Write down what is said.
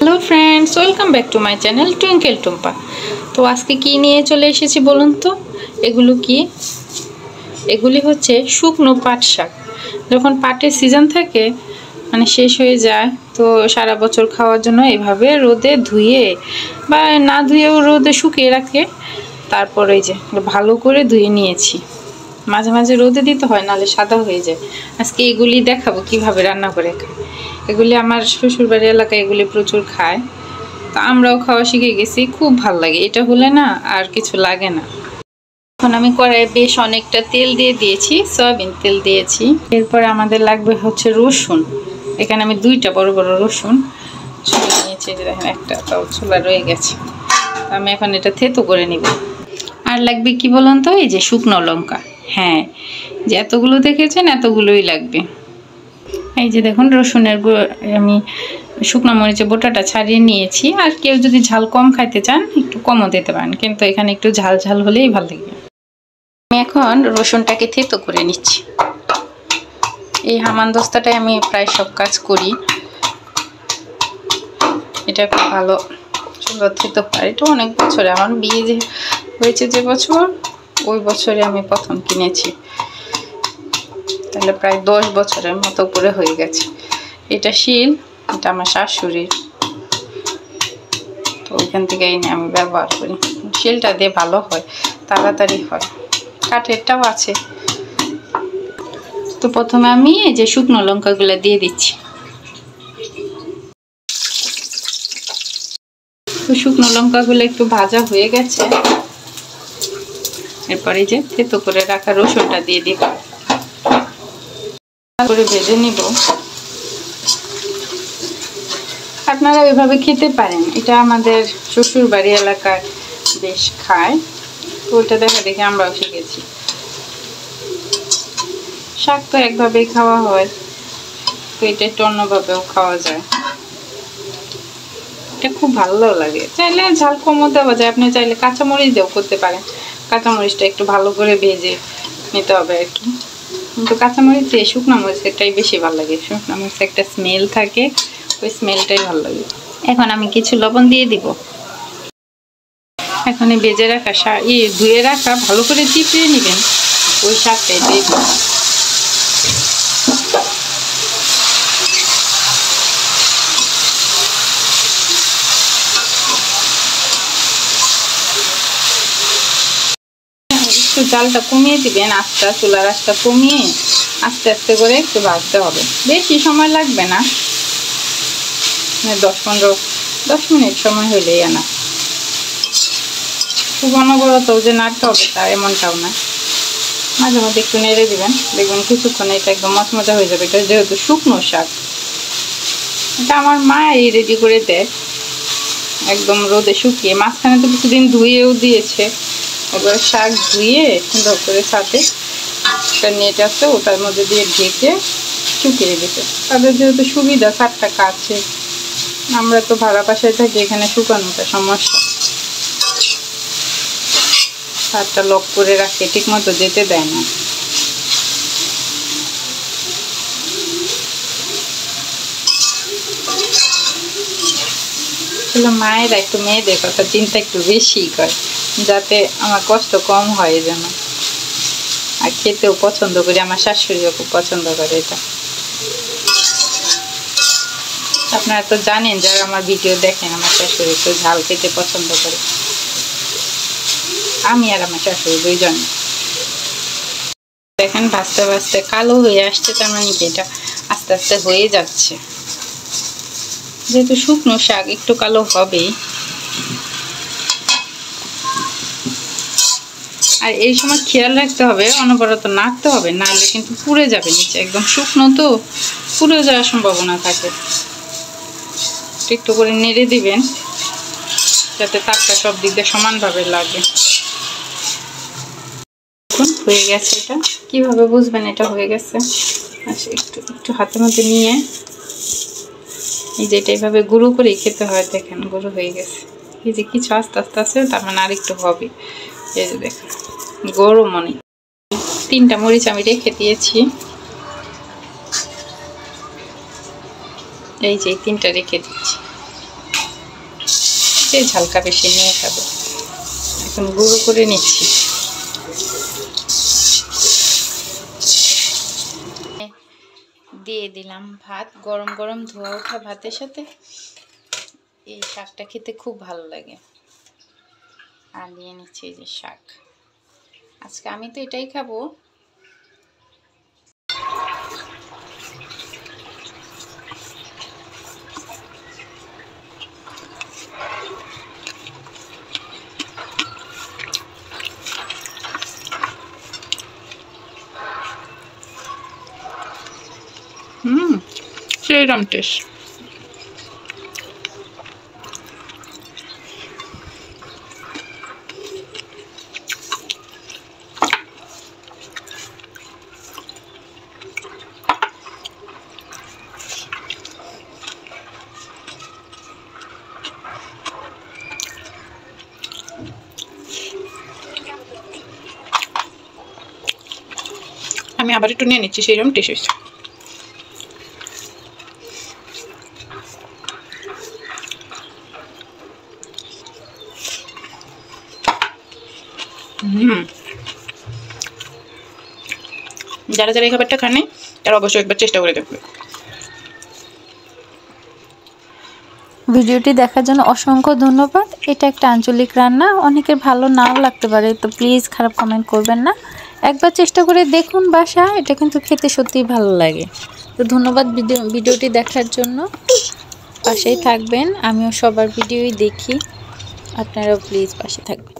Hello friends, welcome back to my channel twinkle Tumpa. তো আজকে কি নিয়ে চলে এসেছি বলুন তো? এগুলো কি? এগুলি হচ্ছে শুকনো পাট শাক। যখন পাটের সিজন থাকে, মানে শেষ হয়ে যায়, তো সারা বছর খাওয়ার জন্য এভাবে রোদে ধুয়ে বা না ধুয়েও রোদে শুকিয়ে রাখে। তারপরে এই যে ভালো করে ধুয়ে নিয়েছি। মাঝে মাঝে রোদে দিতে হয়, নাহলে সাদা হয়ে যায়। আজকে এগুলি দেখাবো কিভাবে রান্না করে খায়। এগুলি আমার শ্বশুরবাড়ির এলাকায় এগুলি প্রচুর খায়, তো আমরাও খাওয়া শিখে গেছি। খুব ভাল লাগে, এটা হলে না আর কিছু লাগে না। এখন আমি কড়াইয়ে বেশ অনেকটা তেল দিয়ে দিয়েছি, সয়াবিন তেল দিয়েছি। এরপরে আমাদের লাগবে হচ্ছে রসুন। এখানে আমি দুইটা বড় বড় রসুন ছুলে নিয়েছি, যে দেখেন একটা তাও ছোলা রয়ে গেছে। আমি এখন এটা থেতো করে নিব। আর লাগবে কি বলুন তো? এই যে শুকনো লঙ্কা। হ্যাঁ, যে এতগুলো দেখেছেন এতগুলোই লাগবে। এই যে দেখুন রসুনের আমি শুকনো মরিচের বোটাটা ছাড়িয়ে নিয়েছি। আর কেউ যদি ঝাল কম খাইতে চান একটু কমও দিতে পারেন, কিন্তু এখানে একটু ঝাল ঝাল হলেই ভালো লাগবে। আমি এখন রসুনটাকে থেতো করে নিচ্ছি। এই হামানদস্তাটায় আমি প্রায় সব কাজ করি। এটা খুব ভালো সুন্দর থেতো পারে। এটা অনেক বছরে, আমার বিয়ে যে হয়েছে যে বছর, ওই বছরে আমি প্রথম কিনেছি। তাহলে প্রায় 10 বছরের মতো করে হয়ে গেছে। এটা শিল, এটা আমার শাশুড়ির, তো ওইখান থেকে এনে আমি ব্যবহার করি। শিলটা দিয়ে ভালো হয়, তাড়াতাড়ি হয়। কাঠেরটাও আছে। তো প্রথমে আমি এই যে শুকনো লঙ্কাগুলো দিয়ে দিচ্ছি। তো শুকনো লঙ্কাগুলো একটু ভাজা হয়ে গেছে। এরপরে যে থেতো করে রাখা রসুনটা দিয়ে দিব, করে ভেজে নিব। আপনারা এভাবে খেতে পারেন, এটা আমাদের শ্বশুর বাড়ি এলাকায় বেশ খায়, তো ওইটা দেখা দেখে আমরাও শিখেছি। শাক তো একভাবেই খাওয়া হয়, তো এটা একটু অন্যভাবেও খাওয়া যায়। এটা খুব ভালো লাগে। চাইলে ঝাল কমও দেওয়া যায়, আপনি চাইলে কাঁচামরিচ দিয়েও করতে পারেন। কাঁচামরিচটা একটু ভালো করে ভেজে নিতে হবে আর কি। কিন্তু কাঁচামরিচ দিয়ে শুকনো মরিচটাই বেশি ভালো লাগে। শুকনো মরিচের একটা স্মেল থাকে, ওই স্মেলটাই ভালো লাগে। এখন আমি কিছু লবণ দিয়ে দিব। এখন ভেজে রাখা ধুয়ে রাখা ভালো করে চিপিয়ে নেবেন, ওই শাকটাই দিয়ে দিব। একটু জালটা কমিয়ে দিবেন, চুলার আঁচটা কমিয়ে আস্তে আস্তে করে একটু ভাজতে হবে। বেশি সময় লাগবে না, 10 মিনিট সময় হইলেই আনা। খুব অনবরত যে নাড়তে হবে তা এমনটাও না, মাঝে মধ্যে একটু নেড়ে দিবেন, দেখবেন কিছুক্ষণ এটা একদম মচমচা হয়ে যাবে। এটা যেহেতু শুকনো শাক, এটা আমার মা এই রেডি করে দেয় একদম রোদে শুকিয়ে। মাঝখানে তো কিছুদিন ধুয়েও দিয়েছে। এবার শাক ধুয়ে সুন্দর করে সাথে একটা নেট আছে, ওটার মধ্যে দিয়ে ঢেকে শুকিয়ে দিতে। তাদের যেহেতু সুবিধা, ছাদটা কাছে, আমরা তো ভাড়া বাসায় থাকি, এখানে শুকানোটা সমস্যা। ছাদটা লক করে রাখে, ঠিক মতো যেতে দেয় না। মায়েরা একটু মেয়েদের কথা চিন্তা একটু বেশি করে, যাতে আমার কষ্ট কম হয় যেন। আর খেতেও পছন্দ করি, আমার শাশুড়িও খুব পছন্দ করে এটা। আপনারা তো জানেন, যারা আমার ভিডিও দেখেন, আমার শাশুড়ি একটু ঝাল খেতে পছন্দ করে। আমি আর আমার শাশুড়ি দুইজন। দেখেন ভাজতে ভাজতে কালো হয়ে আসছে, তার মানে কি এটা আস্তে আস্তে হয়ে যাচ্ছে। যেহেতু শুকনো শাক একটু কালো হবেই। আর এই সময় খেয়াল রাখতে হবে, অনবরত নাড়তে হবে, নাড়লে কিন্তু পুড়ে যাবে নিচে। একদম শুকনো তো পুড়ে যাওয়ার সম্ভাবনা থাকে। একটু করে নেড়ে দিবেন, যাতে তাপটা সব দিক দিয়ে সমানভাবে লাগে। হয়ে গেছে। এটা কিভাবে বুঝবেন এটা হয়ে গেছে? আচ্ছা, একটু হাতের মধ্যে নিয়ে এই যে এটা এইভাবে গুঁড়ো করেই খেতে হয়। দেখেন গুঁড়ো হয়ে গেছে। এই যে কিছু আস্তে আস্তে আছে, তার মানে আর একটু হবে। এই যে দেখেন গরম অনেক। 3টা মরিচ আমি রেখে দিয়েছি, এই যে 3টা রেখে দিচ্ছি। সে ঝালকা বেশি নিয়ে খাবে। এখন গুঁড়ো করে নিচ্ছি। দিয়ে দিলাম ভাত, গরম গরম ধোয়া ওঠা ভাতের সাথে এই শাকটা খেতে খুব ভালো লাগে। আর নিয়ে নিচ্ছি এই যে শাক, আজকে আমি তো এটাই খাবো। সেরকম টেস্ট। আমি আবার একটু নিয়ে নিচ্ছি, সেরকম টেস্ট হয়েছে। যারা যারা এই খাবারটা খানে তারা অবশ্যই একবার চেষ্টা করে দেখবে। ভিডিওটি দেখার জন্য অসংখ্য ধন্যবাদ। এটা একটা আঞ্চলিক রান্না, অনেকের ভালো নাও লাগতে পারে, তো প্লিজ খারাপ কমেন্ট করবেন না। একবার চেষ্টা করে দেখুন বাসা, এটা কিন্তু খেতে সত্যিই ভালো লাগে। তো ধন্যবাদ ভিডিওটি দেখার জন্য। পাশেই থাকবেন, আমিও সবার ভিডিওই দেখি, আপনারাও প্লিজ পাশে থাকবেন।